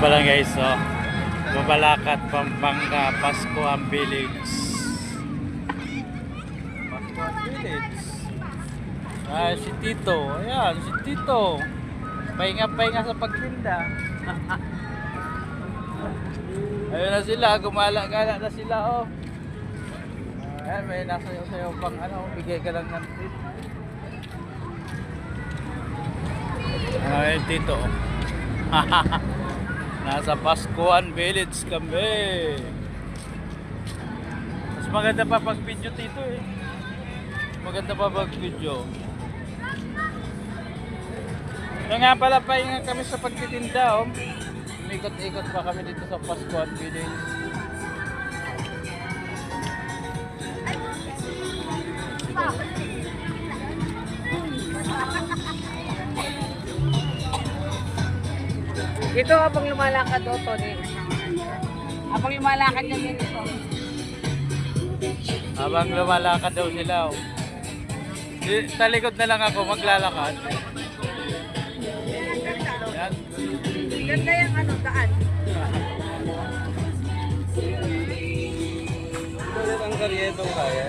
pala guys, oh. Mabalacat, Pampanga, Pascuan Village. Pascuan Village. Ah, si Tito. Ayan, si Tito. Pahinga-pahinga sa pagtinda. Ayun na sila, gumala-gala na sila, oh. Ayan, may nasayaw-sayaw pang ano, bigay ka lang ng tip. Ayun, Tito. Nasa Pascuan Village kami. Mas maganda pa pag video, Tito, eh. Maganda pa pag video. So nga pala, pahinga kami sa pagtitinda, oh. Umikot-ikot pa kami dito sa Pascuan Village. Ito habang lumalakad o, Tony. Habang lumalakad na din ito. Habang lumalakad daw sila, oh. Talikod na lang ako, maglalakad. Yan. Ganda yung ano, daan. Ulit ang karyetong kaya.